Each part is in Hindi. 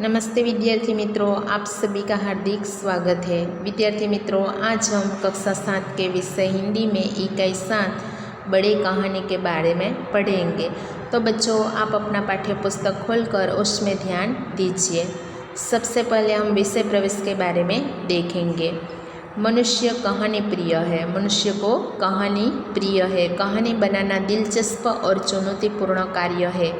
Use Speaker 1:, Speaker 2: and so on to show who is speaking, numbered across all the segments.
Speaker 1: नमस्ते विद्यार्थी मित्रों, आप सभी का हार्दिक स्वागत है। विद्यार्थी मित्रों, आज हम कक्षा 7 के विषय हिंदी में इकाई 7 बड़े कहानी के बारे में पढ़ेंगे। तो बच्चों, आप अपना पाठ्य पुस्तक खोलकर उसमें ध्यान दीजिए। सबसे पहले हम विषय प्रवेश के बारे में देखेंगे। मनुष्य कहानी प्रिय है। मनुष्य को कहानी प्रिय है। कहानी बनाना दिलचस्प और चुनौतीपूर्ण कार्य है।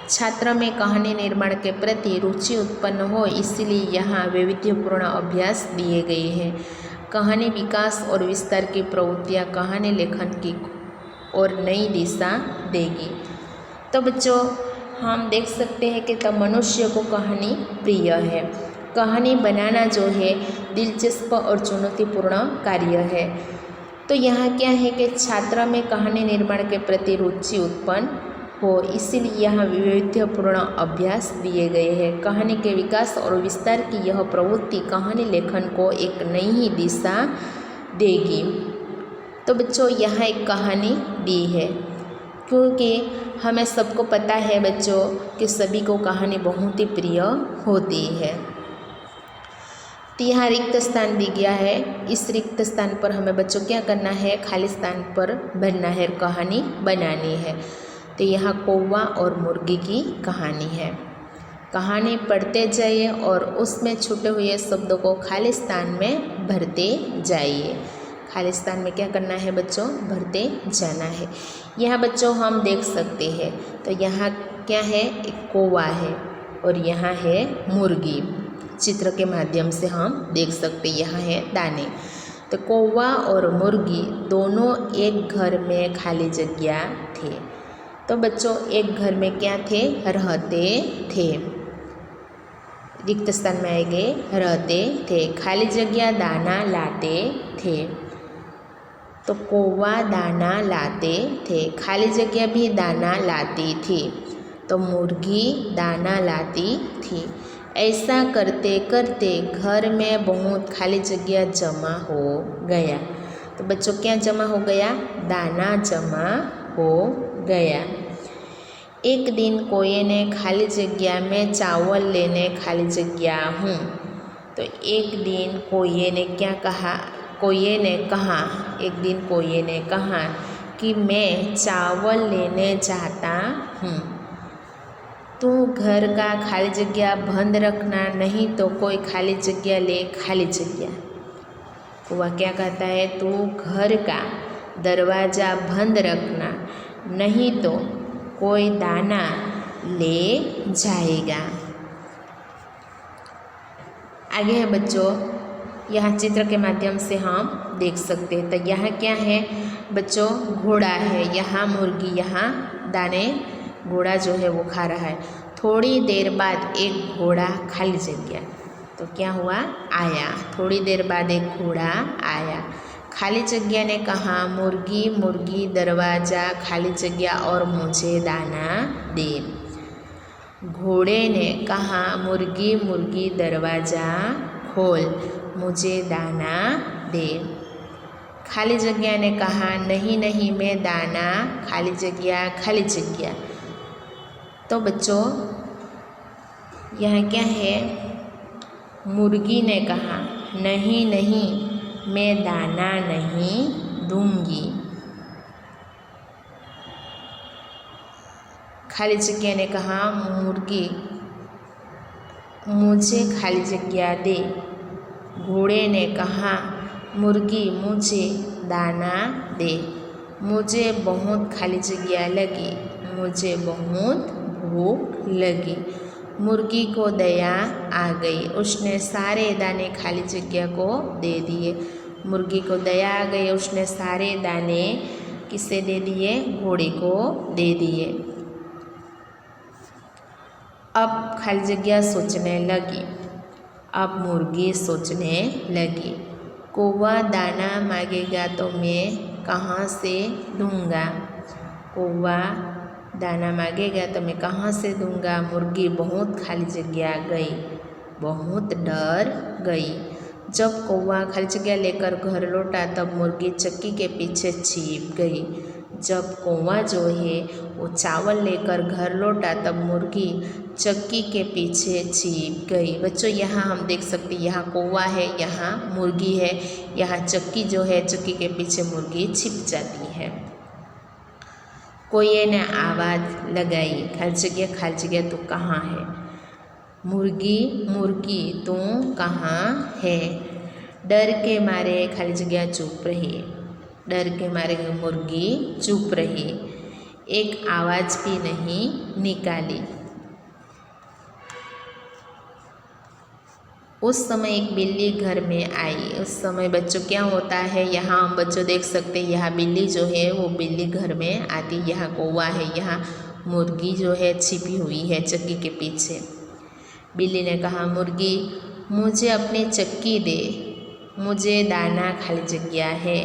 Speaker 1: छात्र में कहानी निर्माण के प्रति रुचि उत्पन्न हो, इसलिए यहाँ वैविध्यपूर्ण अभ्यास दिए गए हैं। कहानी विकास और विस्तार की प्रवृत्तियाँ कहानी लेखन की और नई दिशा देगी। तो बच्चों, हम देख सकते हैं कि तब मनुष्य को कहानी प्रिय है। कहानी बनाना जो है दिलचस्प और चुनौतीपूर्ण कार्य है। तो यहाँ क्या है कि छात्र में कहानी निर्माण के प्रति रुचि उत्पन्न हो, इसीलिए यहाँ वैविध्यपूर्ण अभ्यास दिए गए हैं। कहानी के विकास और विस्तार की यह प्रवृत्ति कहानी लेखन को एक नई ही दिशा देगी। तो बच्चों, यहाँ एक कहानी दी है, क्योंकि हमें सबको पता है बच्चों कि सभी को कहानी बहुत ही प्रिय होती है। तो यहाँ रिक्त स्थान दी गया है। इस रिक्त स्थान पर हमें बच्चों क्या करना है? खाली स्थान पर भरना है, कहानी बनानी है। तो यहाँ कौवा और मुर्गी की कहानी है। कहानी पढ़ते जाइए और उसमें छूटे हुए शब्दों को खाली स्थान में भरते जाइए। खाली स्थान में क्या करना है बच्चों? भरते जाना है। यहाँ बच्चों हम देख सकते हैं, तो यहाँ क्या है? एक कौवा है और यहाँ है मुर्गी। चित्र के माध्यम से हम देख सकते हैं। यहाँ है दाने। तो कौवा और मुर्गी दोनों एक घर में खाली जगह थे। तो बच्चों, एक घर में क्या थे? रहते थे। रिक्त स्थान में आएंगे रहते थे। खाली जगह दाना लाते थे। तो कौवा दाना लाते थे। खाली जगह भी दाना लाती थी। तो मुर्गी दाना लाती थी। ऐसा करते करते घर में बहुत खाली जगह जमा हो गया। तो बच्चों, क्या जमा हो गया? दाना जमा हो गया। एक दिन कोये ने खाली जगह में चावल लेने खाली जगह हूँ। तो एक दिन कोये ने क्या कहा? कोये ने कहा, एक दिन कोये ने कहा कि मैं चावल लेने जाता हूँ। तू घर का खाली जगह बंद रखना, नहीं तो कोई खाली जगह ले खाली जगह। कौवा क्या कहता है? तू घर का दरवाज़ा बंद रखना, नहीं तो कोई दाना ले जाएगा। आगे है बच्चों, यहाँ चित्र के माध्यम से हम देख सकते हैं। तो यहाँ क्या है बच्चों? घोड़ा है। यहाँ मुर्गी, यहाँ दाने घोड़ा जो है वो खा रहा है। थोड़ी देर बाद एक घोड़ा खाली जगह, तो क्या हुआ? आया। थोड़ी देर बाद एक घोड़ा आया। खाली जगह ने कहा, मुर्गी मुर्गी दरवाज़ा खाली जगह और मुझे दाना दे। घोड़े ने कहा, मुर्गी मुर्गी दरवाज़ा खोल, मुझे दाना दे। खाली जगह ने कहा, नहीं नहीं मैं दाना, खाली जगह खाली जगह। तो बच्चों, यह क्या है? मुर्गी ने कहा, नहीं नहीं मैं दाना नहीं दूंगी। खाली जगह ने कहा, मुर्गी मुझे खाली जगह दे। घोड़े ने कहा, मुर्गी मुझे दाना दे। मुझे बहुत खाली जगह लगी, मुझे बहुत भूख लगी। मुर्गी को दया आ गई, उसने सारे दाने खाली जगह को दे दिए। मुर्गी को दया आ गई, उसने सारे दाने किसे दे दिए? घोड़े को दे दिए। अब खाली जगह सोचने लगी। अब मुर्गी सोचने लगी, कौवा दाना मांगेगा तो मैं कहाँ से दूंगा? कौवा दाना मांगेगा तो मैं कहाँ से दूंगा? मुर्गी बहुत खाली जगह गई, बहुत डर गई। जब कौवा खाली जगह लेकर घर लौटा, तब मुर्गी चक्की के पीछे छिप गई। जब कौवा जो है वो चावल लेकर घर लौटा तब मुर्गी चक्की के पीछे छिप गई। बच्चों यहाँ हम देख सकते हैं, यहाँ कौवा है, यहाँ मुर्गी है, यहाँ चक्की जो है चक्की के पीछे मुर्गी छिप जाती है। कोई ने आवाज़ लगाई, खाली जगह तू कहाँ है? मुर्गी मुर्गी तू कहाँ है? डर के मारे खाली जगह चुप रही। डर के मारे मुर्गी चुप रही, एक आवाज़ भी नहीं निकाली। उस समय एक बिल्ली घर में आई। उस समय बच्चों क्या होता है, यहाँ हम बच्चों देख सकते हैं, यहाँ बिल्ली जो है वो बिल्ली घर में आती। यहाँ कौवा है, यहाँ मुर्गी जो है छिपी हुई है चक्की के पीछे। बिल्ली ने कहा, मुर्गी मुझे अपनी चक्की दे, मुझे दाना खाली जगह है।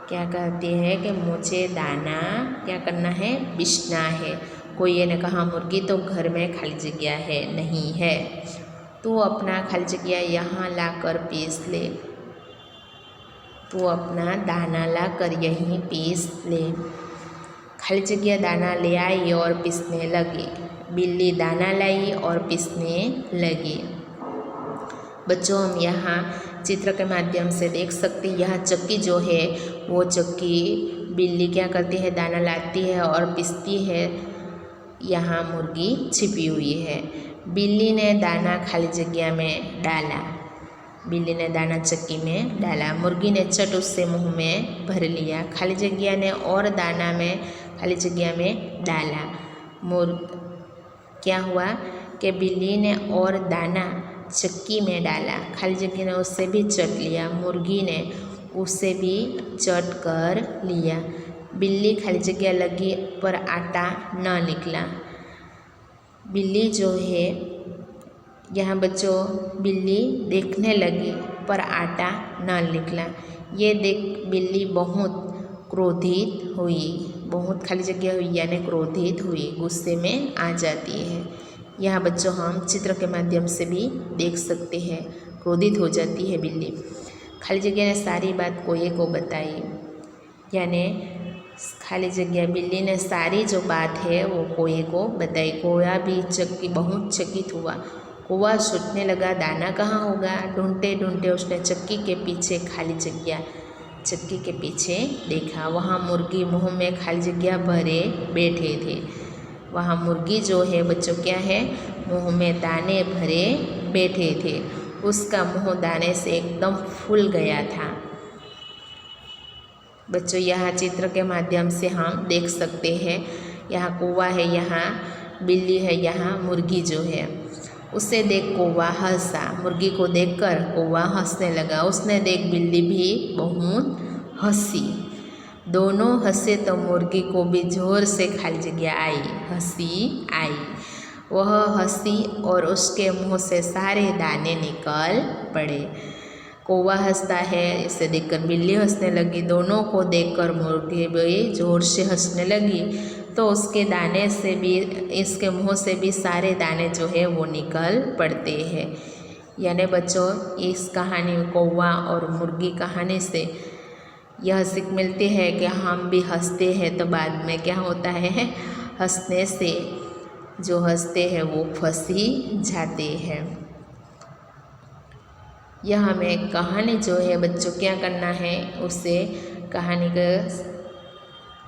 Speaker 1: क्या कहती है कि मुझे दाना क्या करना है, बिछना है। कोई ने कहा, मुर्गी तो घर में खाली जगह है नहीं है, तू अपना खाली जगह यहाँ लाकर पीस ले, तू अपना दाना लाकर यहीं पीस ले। खाली जगह दाना ले आई और पीसने लगी। बिल्ली दाना लाई और पीसने लगी। बच्चों हम यहाँ चित्र के माध्यम से देख सकते हैं, यहाँ चक्की जो है वो चक्की बिल्ली क्या करती है, दाना लाती है और पीसती है। यहाँ मुर्गी छिपी हुई है। बिल्ली ने दाना खाली जगह में डाला, बिल्ली ने दाना चक्की में डाला। मुर्गी ने चट उससे मुंह में भर लिया। खाली जगह ने और दाना में खाली जगह में डाला। क्या हुआ कि बिल्ली ने और दाना चक्की में डाला, खाली जगह ने उससे भी चट लिया, मुर्गी ने उससे भी चट कर लिया। बिल्ली खाली जगह लगी पर आटा न निकला। बिल्ली जो है यहाँ बच्चों बिल्ली देखने लगी पर आटा न निकला। ये देख बिल्ली बहुत क्रोधित हुई, बहुत खाली जगह हुई यानी क्रोधित हुई, गुस्से में आ जाती है। यहाँ बच्चों हम चित्र के माध्यम से भी देख सकते हैं, क्रोधित हो जाती है बिल्ली। खाली जगह ने सारी बात कोए को बताई, यानी खाली जगह बिल्ली ने सारी जो बात है वो कोए को बताई। कोया भी बहुत चकित हुआ। कौवा सोचने लगा, दाना कहाँ होगा। ढूंढते ढूंढते उसने चक्की के पीछे खाली जगह चक्की के पीछे देखा। वहाँ मुर्गी मुँह में खाली जगह भरे बैठे थे। वहाँ मुर्गी जो है बच्चों क्या है, मुँह में दाने भरे बैठे थे। उसका मुँह दाने से एकदम फूल गया था। बच्चों यहाँ चित्र के माध्यम से हम देख सकते हैं, यहाँ कौवा है, यहाँ बिल्ली है, यहाँ मुर्गी जो है। उसे देख कौवा हंसा। मुर्गी को देखकर कौवा हंसने लगा। उसने देख बिल्ली भी बहुत हंसी। दोनों हंसे तो मुर्गी को भी जोर से खाली जगह आई, हंसी आई। वह हंसी और उसके मुंह से सारे दाने निकल पड़े। कौवा हंसता है, इसे देखकर बिल्ली हंसने लगी। दोनों को देखकर मुर्गी भी जोर से हंसने लगी, तो उसके दाने से भी, इसके मुंह से भी सारे दाने जो है वो निकल पड़ते हैं। यानी बच्चों इस कहानी कौवा और मुर्गी कहानी से यह सीख मिलती है कि हम भी हंसते हैं तो बाद में क्या होता है, हंसने से जो हंसते हैं वो फंस ही जाते हैं। यह हमें कहानी जो है बच्चों क्या करना है, उसे कहानी के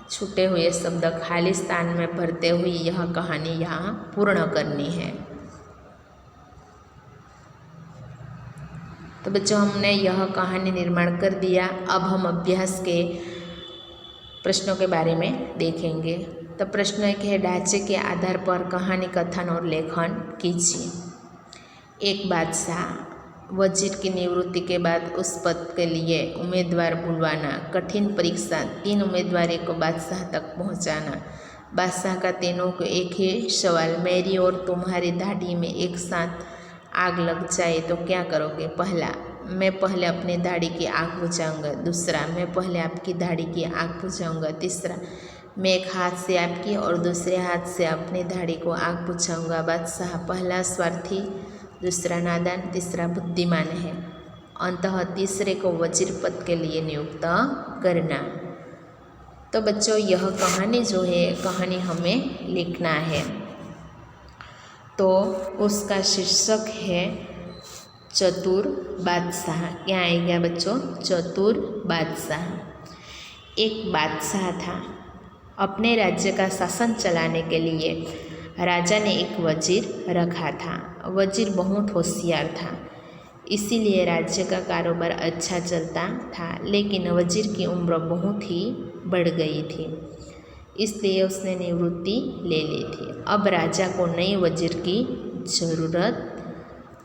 Speaker 1: छूटे हुए शब्द खाली स्थान में भरते हुए यह कहानी यहाँ पूर्ण करनी है। तो बच्चों हमने यह कहानी निर्माण कर दिया। अब हम अभ्यास के प्रश्नों के बारे में देखेंगे। तो प्रश्न एक है, ढांचे के आधार पर कहानी कथन और लेखन कीजिए। एक बादशाह। वजीर की निवृत्ति के बाद उस पद के लिए उम्मीदवार बुलवाना। कठिन परीक्षा। 3 उम्मीदवारों को बादशाह तक पहुंचाना। बादशाह का तीनों को एक ही सवाल, मेरी और तुम्हारी दाढ़ी में एक साथ आग लग जाए तो क्या करोगे? पहला, मैं पहले अपनी दाढ़ी की आग बुझाऊंगा। दूसरा, मैं पहले आपकी दाढ़ी की आग बुझाऊंगा। तीसरा, मैं एक हाथ से आपकी और दूसरे हाथ से अपनी दाढ़ी को आग बुझाऊंगा। बादशाह पहला स्वार्थी, दूसरा नादान, तीसरा बुद्धिमान है। अंततः तीसरे को वजीर पद के लिए नियुक्त करना। तो बच्चों यह कहानी जो है कहानी हमें लिखना है। तो उसका शीर्षक है चतुर बादशाह। क्या आएगा बच्चों? चतुर बादशाह। एक बादशाह था। अपने राज्य का शासन चलाने के लिए राजा ने एक वजीर रखा था। वजीर बहुत होशियार था, इसीलिए राज्य का कारोबार अच्छा चलता था। लेकिन वजीर की उम्र बहुत ही बढ़ गई थी, इसलिए उसने निवृत्ति ले ली थी। अब राजा को नए वजीर की ज़रूरत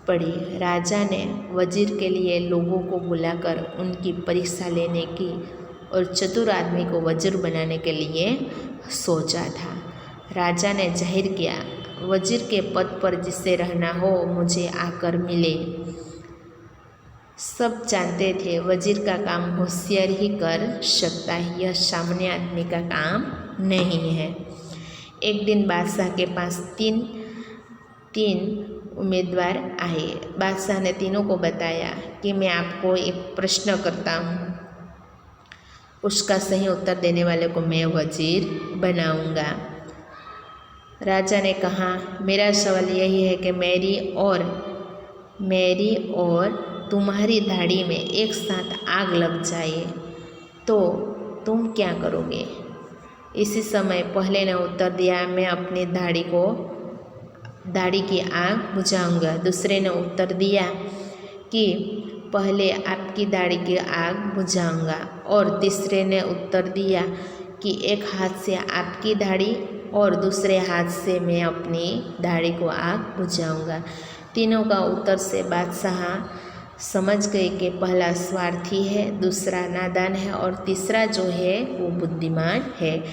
Speaker 1: पड़ी। राजा ने वजीर के लिए लोगों को बुलाकर उनकी परीक्षा लेने की और चतुर आदमी को वजीर बनाने के लिए सोचा था। राजा ने जाहिर किया, वजीर के पद पर जिसे रहना हो मुझे आकर मिले। सब जानते थे वजीर का काम होशियार ही कर सकता है, यह सामान्य आदमी का काम नहीं है। एक दिन बादशाह के पास तीन उम्मीदवार आए। बादशाह ने तीनों को बताया कि मैं आपको एक प्रश्न करता हूँ, उसका सही उत्तर देने वाले को मैं वजीर बनाऊंगा। राजा ने कहा, मेरा सवाल यही है कि मेरी और तुम्हारी दाढ़ी में एक साथ आग लग जाए तो तुम क्या करोगे? इसी समय पहले ने उत्तर दिया, मैं अपनी दाढ़ी की आग बुझाऊंगा। दूसरे ने उत्तर दिया कि पहले आपकी दाढ़ी की आग बुझाऊंगा। और तीसरे ने उत्तर दिया कि एक हाथ से आपकी दाढ़ी और दूसरे हाथ से मैं अपनी दाढ़ी को आग बुझाऊंगा। तीनों का उत्तर से बादशाह समझ गए कि पहला स्वार्थी है, दूसरा नादान है और तीसरा जो है वो बुद्धिमान है।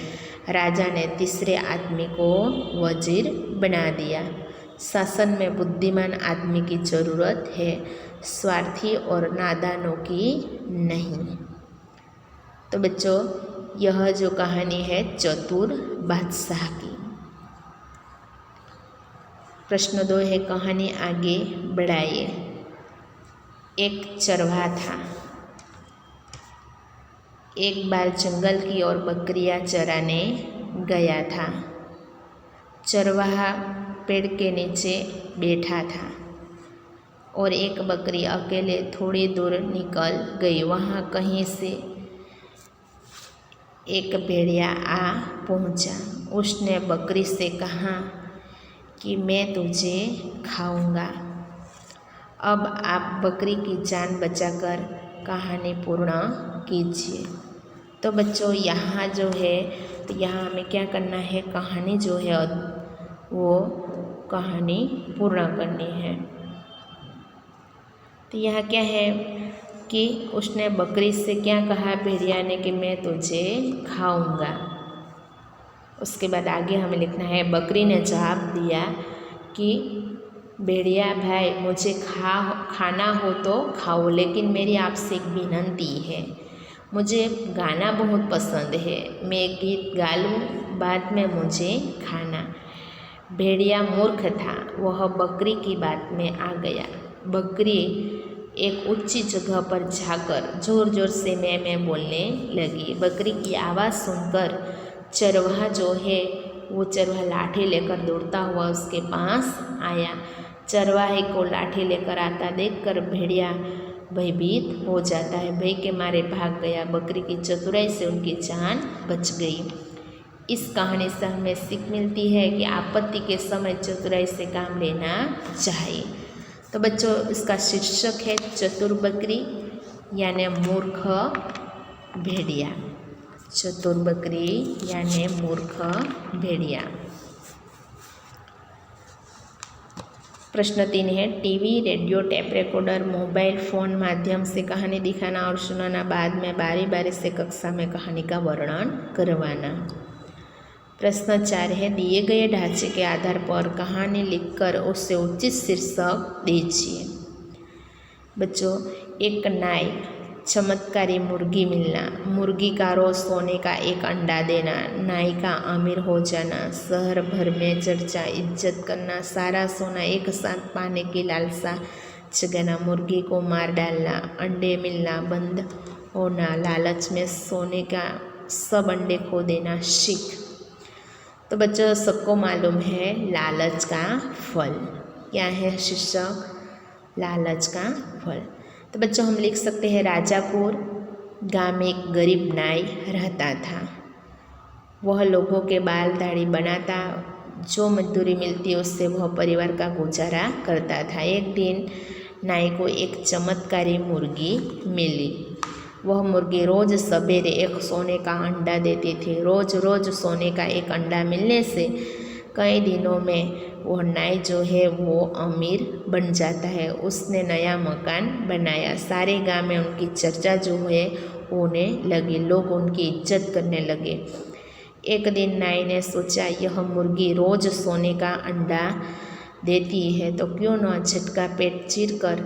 Speaker 1: राजा ने तीसरे आदमी को वजीर बना दिया। शासन में बुद्धिमान आदमी की ज़रूरत है, स्वार्थी और नादानों की नहीं। तो बच्चों यह जो कहानी है चतुर बादशाह की। प्रश्न 2 है, कहानी आगे बढ़ाइए। एक चरवाहा था। एक बार जंगल की ओर बकरियां चराने गया था। चरवाहा पेड़ के नीचे बैठा था और एक बकरी अकेले थोड़ी दूर निकल गई। वहाँ कहीं से एक भेड़िया आ पहुँचा। उसने बकरी से कहा कि मैं तुझे खाऊंगा। अब आप बकरी की जान बचाकर कहानी पूर्ण कीजिए। तो बच्चों यहाँ जो है तो यहाँ हमें क्या करना है, कहानी जो है वो कहानी पूर्ण करनी है। तो यहाँ क्या है कि उसने बकरी से क्या कहा भेड़िया ने कि मैं तुझे खाऊंगा। उसके बाद आगे हमें लिखना है, बकरी ने जवाब दिया कि भेड़िया भाई मुझे खाना हो तो खाओ, लेकिन मेरी आपसे एक विनती है, मुझे गाना बहुत पसंद है, मैं गीत गा लूँ, बाद में मुझे खाना। भेड़िया मूर्ख था, वह बकरी की बात में आ गया। बकरी एक ऊंची जगह पर जाकर जोर जोर से मैं बोलने लगी। बकरी की आवाज़ सुनकर चरवाहा जो है वो चरवाहा लाठी लेकर दौड़ता हुआ उसके पास आया। चरवाहे को लाठी लेकर आता देखकर भेड़िया भयभीत हो जाता है, भय के मारे भाग गया। बकरी की चतुराई से उनकी जान बच गई। इस कहानी से हमें सीख मिलती है कि आपत्ति के समय चतुराई से काम लेना चाहिए। तो बच्चों इसका शीर्षक है चतुर बकरी यानी मूर्ख भेड़िया। चतुर बकरी यानी मूर्ख भेड़िया। प्रश्न 3 है, TV, radio, tape recorder, mobile phone माध्यम से कहानी दिखाना और सुनाना, बाद में बारी बारी से कक्षा में कहानी का वर्णन करवाना। प्रश्न 4 है, दिए गए ढांचे के आधार पर कहानी लिखकर उसे उचित शीर्षक दीजिए। बच्चों, एक नाई, चमत्कारी मुर्गी मिलना, मुर्गी का रोज सोने का एक अंडा देना, नाई का अमीर हो जाना, शहर भर में चर्चा, इज्जत करना, सारा सोना एक साथ पाने की लालसा जगाना, मुर्गी को मार डालना, अंडे मिलना बंद होना, लालच में सोने का सब अंडे खो देना सीख। तो बच्चों सबको मालूम है लालच का फल क्या है शीर्षक, लालच का फल। तो बच्चों हम लिख सकते हैं राजापुर गांव में एक गरीब नाई रहता था। वह लोगों के बाल दाढ़ी बनाता, जो मजदूरी मिलती उससे वह परिवार का गुजारा करता था। एक दिन नाई को एक चमत्कारी मुर्गी मिली। वह मुर्गी रोज़ सवेरे एक सोने का अंडा देती थी। रोज़ रोज़ सोने का एक अंडा मिलने से कई दिनों में वह नाई जो है वो अमीर बन जाता है। उसने नया मकान बनाया। सारे गांव में उनकी चर्चा जो है होने लगी, लोग उनकी इज्जत करने लगे। एक दिन नाई ने सोचा यह मुर्गी रोज़ सोने का अंडा देती है तो क्यों न झटका पेट चीर कर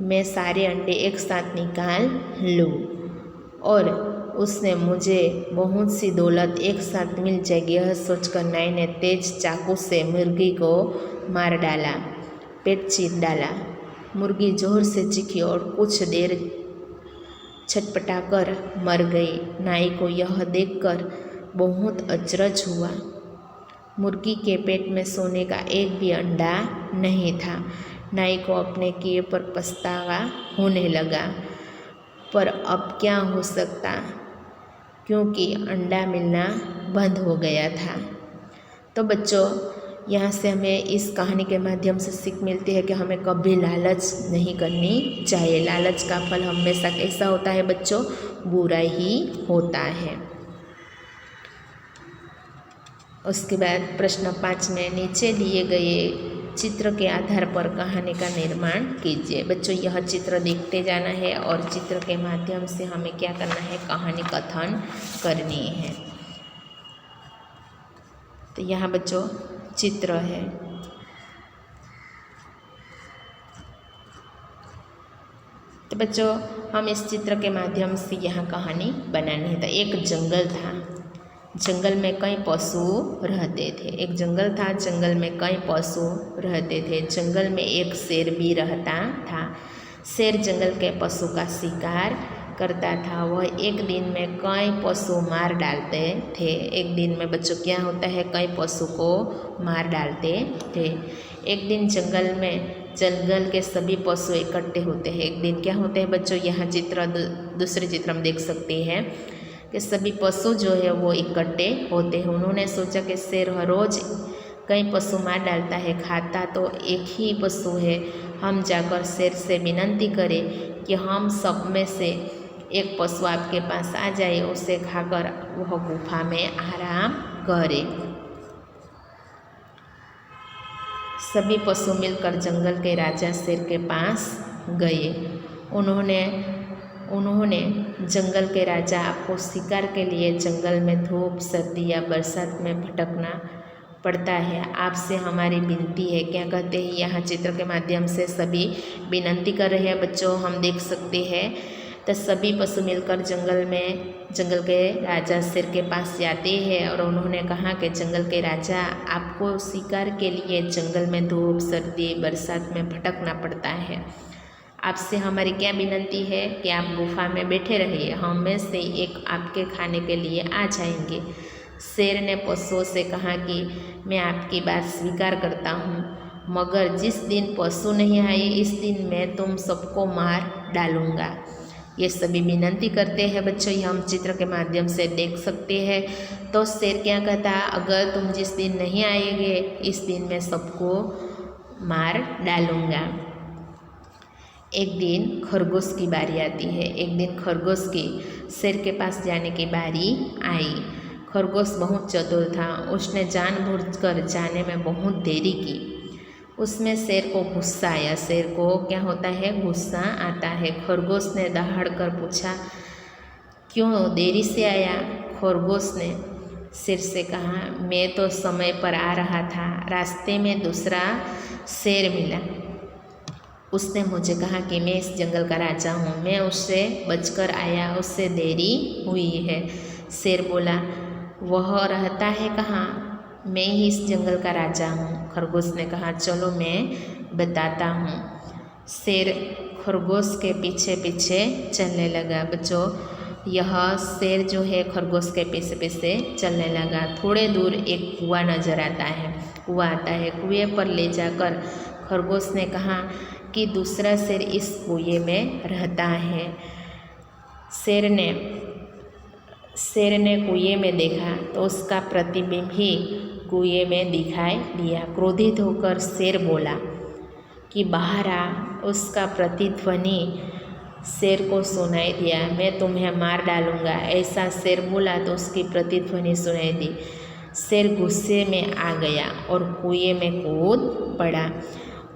Speaker 1: मैं सारे अंडे एक साथ निकाल लूँ और उसने मुझे बहुत सी दौलत एक साथ मिल जाएगी। यह सोचकर नाई ने तेज चाकू से मुर्गी को मार डाला, पेट चीर डाला। मुर्गी जोर से चीखी और कुछ देर छटपटाकर मर गई। नाई को यह देखकर बहुत अचरज हुआ। मुर्गी के पेट में सोने का एक भी अंडा नहीं था। नाई को अपने किए पर पछतावा होने लगा, पर अब क्या हो सकता क्योंकि अंडा मिलना बंद हो गया था। तो बच्चों यहाँ से हमें इस कहानी के माध्यम से सीख मिलती है कि हमें कभी लालच नहीं करनी चाहिए। लालच का फल हमेशा कैसा होता है बच्चों, बुरा ही होता है। उसके बाद प्रश्न 5 में नीचे दिए गए चित्र के आधार पर कहानी का निर्माण कीजिए। बच्चों यह चित्र देखते जाना है और चित्र के माध्यम से हमें क्या करना है, कहानी कथन करनी है। तो यहाँ बच्चों चित्र है। तो बच्चों हम इस चित्र के माध्यम से यहाँ कहानी बनानी है। तो एक जंगल था, जंगल में कई पशु रहते थे। एक जंगल था, जंगल में कई पशु रहते थे। जंगल में एक शेर भी रहता था। शेर जंगल के पशु का शिकार करता था। वह एक दिन में कई पशु मार डालते थे। एक दिन में बच्चों क्या होता है, कई पशु को मार डालते थे। एक दिन जंगल के सभी पशु इकट्ठे होते हैं। एक दिन क्या होते हैं बच्चों, यहाँ चित्र दूसरे चित्र में देख सकते हैं कि सभी पशु जो है वो इकट्ठे होते हैं। उन्होंने सोचा कि शेर हर रोज़ कई पशु मार डालता है, खाता तो एक ही पशु है। हम जाकर शेर से विनती करें कि हम सब में से एक पशु आपके पास आ जाए, उसे खाकर वह गुफा में आराम करे। सभी पशु मिलकर जंगल के राजा शेर के पास गए। उन्होंने जंगल के राजा, आपको शिकार के लिए जंगल में धूप, सर्दी या बरसात में भटकना पड़ता है। आपसे हमारी विनती है। क्या कहते हैं, यहाँ चित्र के माध्यम से सभी विनती कर रहे हैं। बच्चों हम देख सकते हैं तो सभी पशु मिलकर जंगल के राजा शेर के पास जाते हैं और उन्होंने कहा कि जंगल के राजा, आपको शिकार के लिए जंगल में धूप, सर्दी, बरसात में भटकना पड़ता है। आपसे हमारी क्या विनती है कि आप गुफा में बैठे रहिए, हम में से एक आपके खाने के लिए आ जाएंगे। शेर ने पशुओं से कहा कि मैं आपकी बात स्वीकार करता हूँ, मगर जिस दिन पशु नहीं आए इस दिन मैं तुम सबको मार डालूँगा। ये सभी विनती करते हैं। बच्चों ये हम चित्र के माध्यम से देख सकते हैं। तो शेर क्या कहता, अगर तुम जिस दिन नहीं आएंगे इस दिन मैं सबको मार डालूँगा। एक दिन खरगोश की बारी आती है। एक दिन खरगोश की शेर के पास जाने की बारी आई। खरगोश बहुत चतुर था। उसने जानबूझकर जाने में बहुत देरी की। उसमें शेर को गुस्सा आया। शेर को क्या होता है, गुस्सा आता है। खरगोश ने दहाड़ कर पूछा, क्यों देरी से आया? खरगोश ने शेर से कहा, मैं तो समय पर आ रहा था, रास्ते में दूसरा शेर मिला। उसने मुझे कहा कि मैं इस जंगल का राजा हूँ, मैं उससे बचकर आया, उससे देरी हुई है। शेर बोला, वह रहता है कहाँ? मैं ही इस जंगल का राजा हूँ। खरगोश ने कहा, चलो मैं बताता हूँ। शेर खरगोश के पीछे पीछे चलने लगा। बच्चों यह शेर जो है खरगोश के पीछे पीछे चलने लगा। थोड़े दूर एक कुआं नजर आता है। कुआं आता है। कुएं पर ले जाकर खरगोश ने कहा कि दूसरा शेर इस कुएं में रहता है। शेर ने कुएं में देखा तो उसका प्रतिबिंब ही कुएं में दिखाई दिया। क्रोधित होकर शेर बोला कि बाहर आ। उसका प्रतिध्वनि शेर को सुनाई दिया, मैं तुम्हें मार डालूंगा। ऐसा शेर बोला तो उसकी प्रतिध्वनि सुनाई दी। शेर गुस्से में आ गया और कुएं में कूद पड़ा।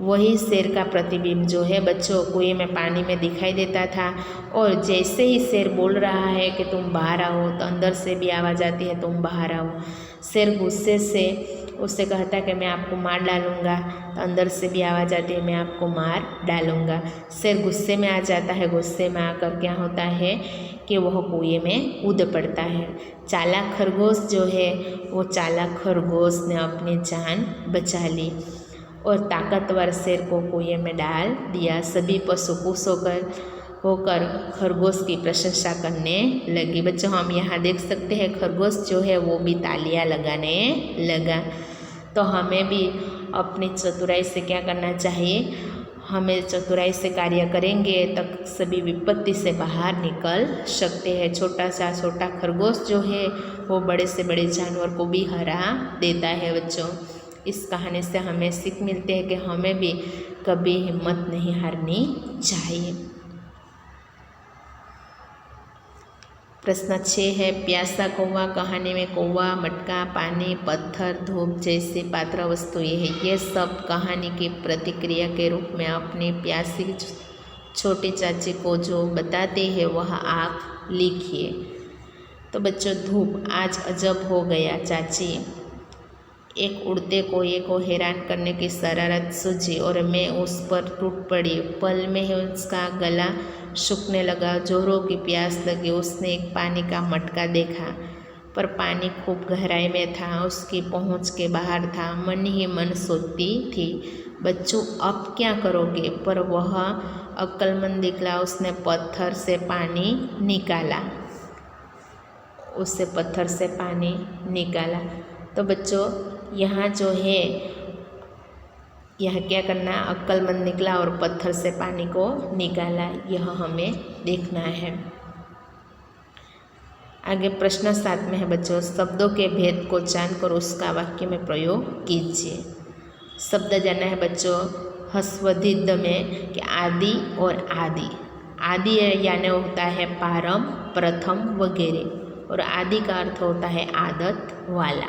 Speaker 1: वही शेर का प्रतिबिंब जो है बच्चों कुएं में पानी में दिखाई देता था। और जैसे ही शेर बोल रहा है कि तुम बाहर आओ तो अंदर से भी आवाज़ आती है तुम बाहर आओ। शेर गुस्से से उससे कहता कि मैं आपको मार डालूंगा, तो अंदर से भी आवाज़ आती है मैं आपको मार डालूंगा। शेर गुस्से में आ जाता है। गुस्से में आकर क्या होता है कि वह कुएं में कूद पड़ता है। चालाक खरगोश जो है वो चालाक खरगोश ने अपनी जान बचा ली और ताकतवर शेर को कुएं में डाल दिया। सभी पशु खुश होकर खरगोश की प्रशंसा करने लगी। बच्चों हम यहाँ देख सकते हैं खरगोश जो है वो भी तालियां लगाने लगा। तो हमें भी अपनी चतुराई से क्या करना चाहिए, हमें चतुराई से कार्य करेंगे तब सभी विपत्ति से बाहर निकल सकते हैं। छोटा खरगोश जो है वो बड़े से बड़े जानवर को भी हरा देता है। बच्चों इस कहानी से हमें सीख मिलती है कि हमें भी कभी हिम्मत नहीं हारनी चाहिए। प्रश्न 6 है प्यासा कौवा। कहानी में कौवा, मटका, पानी, पत्थर, धूप जैसी पात्र वस्तुएं हैं। ये सब कहानी की प्रतिक्रिया के रूप में अपनी प्यासी छोटी चाची को जो बताते हैं वह आप लिखिए। तो बच्चों धूप। आज अजब हो गया चाची। एक उड़ते कोये को हैरान करने की शरारत सूझी और मैं उस पर टूट पड़ी। पल में ही उसका गला सूखने लगा। जोरों की प्यास लगी। उसने एक पानी का मटका देखा पर पानी खूब गहराई में था, उसकी पहुंच के बाहर था। मन ही मन सोचती थी बच्चों अब क्या करोगे, पर वह अक्लमंद निकला। उसने पत्थर से पानी निकाला। तो बच्चों यहाँ जो है यह क्या करना, अक्लमंद निकला और पत्थर से पानी को निकाला, यह हमें देखना है। आगे प्रश्न 7 में है बच्चों शब्दों के भेद को जानकर उसका वाक्य में प्रयोग कीजिए। शब्द जानना है बच्चों हस्वधिद में कि आदि और आदि। आदि यानी होता है पारम, प्रथम वगैरह, और आदि का अर्थ होता है आदत वाला।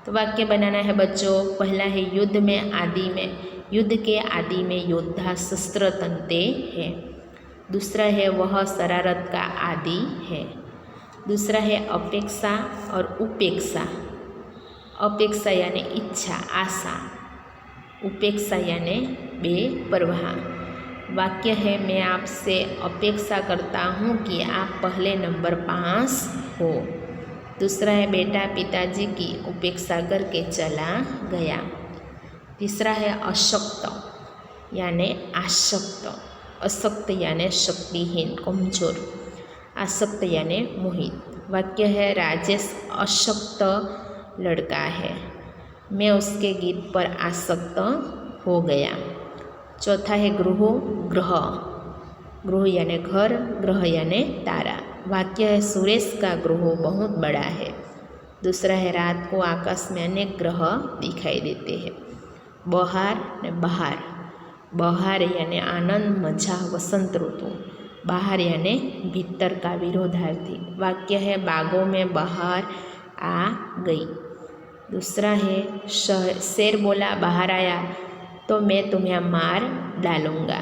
Speaker 1: तो वाक्य बनाना है बच्चों। पहला है युद्ध में आदि में, युद्ध के आदि में योद्धा शस्त्र तनते हैं। दूसरा है वह शरारत का आदि है। दूसरा है अपेक्षा और उपेक्षा। अपेक्षा यानी इच्छा, आशा, उपेक्षा यानी बेपरवाह। वाक्य है मैं आपसे अपेक्षा करता हूँ कि आप पहले नंबर पास हो। दूसरा है बेटा पिताजी की उपेक्षा करके चला गया। तीसरा है अशक्त यानी आसक्त, अशक्त यानी शक्तिहीन, कमजोर, आसक्त यानी मोहित। वाक्य है राजेश अशक्त लड़का है, मैं उसके गीत पर आसक्त हो गया। चौथा है ग्रह, ग्रह यानी घर, ग्रह यानी तारा। वाक्य है सुरेश का ग्रह बहुत बड़ा है। दूसरा है रात को आकाश में अनेक ग्रह दिखाई देते हैं। बहार ने बहार, बहार यानी आनंद, मजा, वसंत ऋतु। बाहर यानी भीतर का विरोधार्थी। वाक्य है बागों में बहार आ गई। दूसरा है शेर बोला बाहर आया तो मैं तुम्हें मार डालूंगा।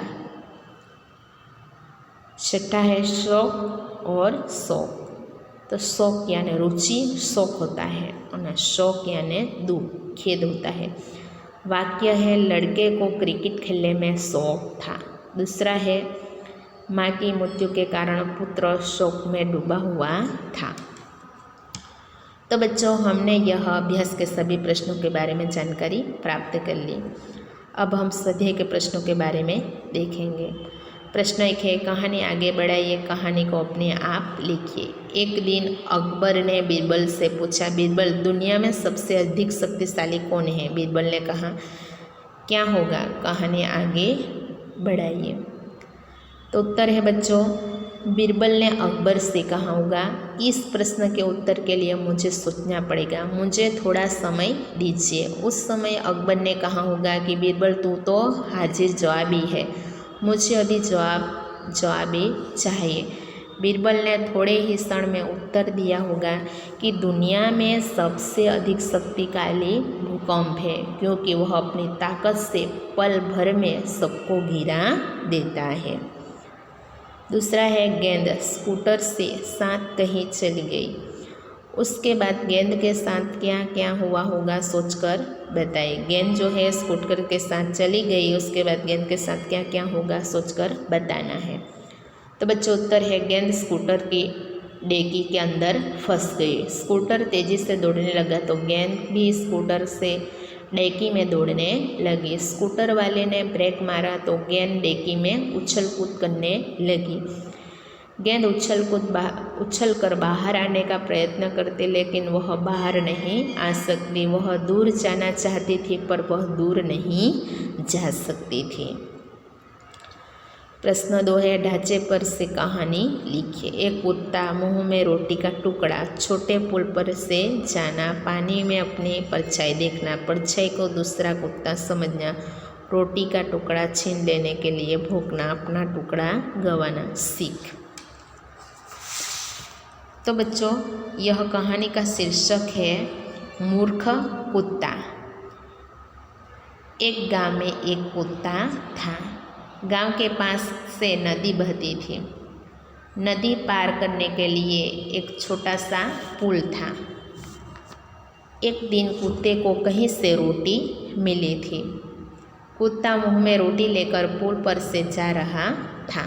Speaker 1: छठा है शौक और शौक। तो शौक यानी रुचि, शौक होता है, और शौक यानी दुख, खेद होता है। वाक्य है लड़के को क्रिकेट खेलने में शौक था। दूसरा है माँ की मृत्यु के कारण पुत्र शोक में डूबा हुआ था। तो बच्चों हमने यह अभ्यास के सभी प्रश्नों के बारे में जानकारी प्राप्त कर ली। अब हम स्वाध्याय के प्रश्नों के बारे में देखेंगे। प्रश्न 1 है, कहानी आगे बढ़ाइए, कहानी को अपने आप लिखिए। एक दिन अकबर ने बीरबल से पूछा, बीरबल दुनिया में सबसे अधिक शक्तिशाली कौन है? बीरबल ने कहा, क्या होगा? कहानी आगे बढ़ाइए। तो उत्तर है बच्चों, बीरबल ने अकबर से कहा होगा, इस प्रश्न के उत्तर के लिए मुझे सोचना पड़ेगा, मुझे थोड़ा समय दीजिए। उस समय अकबर ने कहा होगा कि बीरबल तू तो हाजिर जवाबी है, मुझे अभी जवाबी चाहिए। बीरबल ने थोड़े ही क्षण में उत्तर दिया होगा कि दुनिया में सबसे अधिक शक्तिशाली भूकंप है, क्योंकि वह अपनी ताकत से पल भर में सबको गिरा देता है। दूसरा है, गेंद स्कूटर से साथ कहीं चली गई। उसके बाद गेंद के साथ क्या क्या हुआ होगा सोचकर बताइए। गेंद जो है स्कूटर के साथ चली गई, उसके बाद गेंद के साथ क्या क्या होगा सोचकर बताना है। तो बच्चों उत्तर है, गेंद स्कूटर की डिक्की के अंदर फंस गई। स्कूटर तेज़ी से दौड़ने लगा तो गेंद भी स्कूटर से डिक्की में दौड़ने लगी। स्कूटर वाले ने ब्रेक मारा तो गेंद डिक्की में उछल कूद करने लगी। गेंद उछल कर बाहर आने का प्रयत्न करती, लेकिन वह बाहर नहीं आ सकती। वह दूर जाना चाहती थी पर वह दूर नहीं जा सकती थी। प्रश्न 2 है, ढांचे पर से कहानी लिखिए। एक कुत्ता, मुंह में रोटी का टुकड़ा, छोटे पुल पर से जाना, पानी में अपनी परछाई देखना, परछाई को दूसरा कुत्ता समझना, रोटी का टुकड़ा छीन लेने के लिए भौंकना, अपना टुकड़ा गंवाना। सीख। तो बच्चों यह कहानी का शीर्षक है मूर्ख कुत्ता। एक गांव में एक कुत्ता था। गांव के पास से नदी बहती थी। नदी पार करने के लिए एक छोटा सा पुल था। एक दिन कुत्ते को कहीं से रोटी मिली थी। कुत्ता मुंह में रोटी लेकर पुल पर से जा रहा था।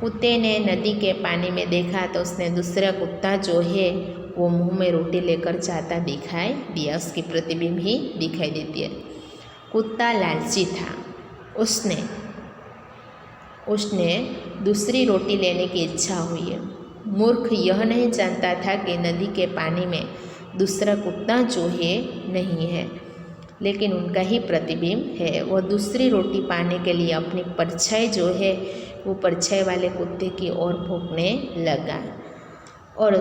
Speaker 1: कुत्ते ने नदी के पानी में देखा तो उसने दूसरा कुत्ता जो है वो मुंह में रोटी लेकर जाता दिखाई दिया। उसकी प्रतिबिंब ही दिखाई देती है। कुत्ता लालची था। उसने दूसरी रोटी लेने की इच्छा हुई है। मूर्ख यह नहीं जानता था कि नदी के पानी में दूसरा कुत्ता जो है नहीं है, लेकिन उनका ही प्रतिबिंब है। वह दूसरी रोटी पाने के लिए अपनी परछाई जो है वो परछाई वाले कुत्ते की ओर भौंकने लगा, और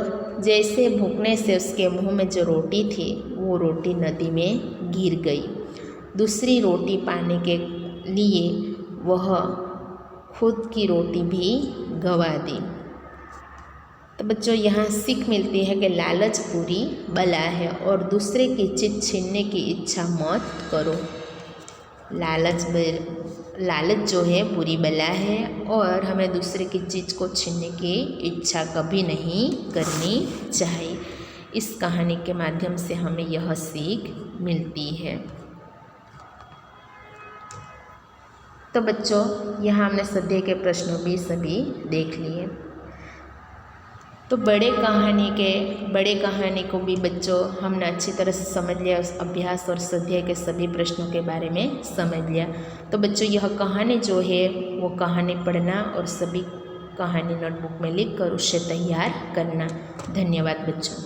Speaker 1: जैसे भौंकने से उसके मुंह में जो रोटी थी वो रोटी नदी में गिर गई। दूसरी रोटी पाने के लिए वह खुद की रोटी भी गंवा दी। तो बच्चों यहाँ सीख मिलती है कि लालच बुरी बला है और दूसरे की चीज़ छीनने की इच्छा मत करो। लालच जो है बुरी बला है और हमें दूसरे की चीज़ को छीनने की इच्छा कभी नहीं करनी चाहिए। इस कहानी के माध्यम से हमें यह सीख मिलती है। तो बच्चों यहाँ हमने स्वाध्याय के प्रश्नों भी सभी देख लिए। तो बड़े कहानी को भी बच्चों हमने अच्छी तरह से समझ लिया। उस अभ्यास और स्वाध्याय के सभी प्रश्नों के बारे में समझ लिया। तो बच्चों यह कहानी जो है वो कहानी पढ़ना और सभी कहानी नोटबुक में लिख कर उसे तैयार करना। धन्यवाद बच्चों।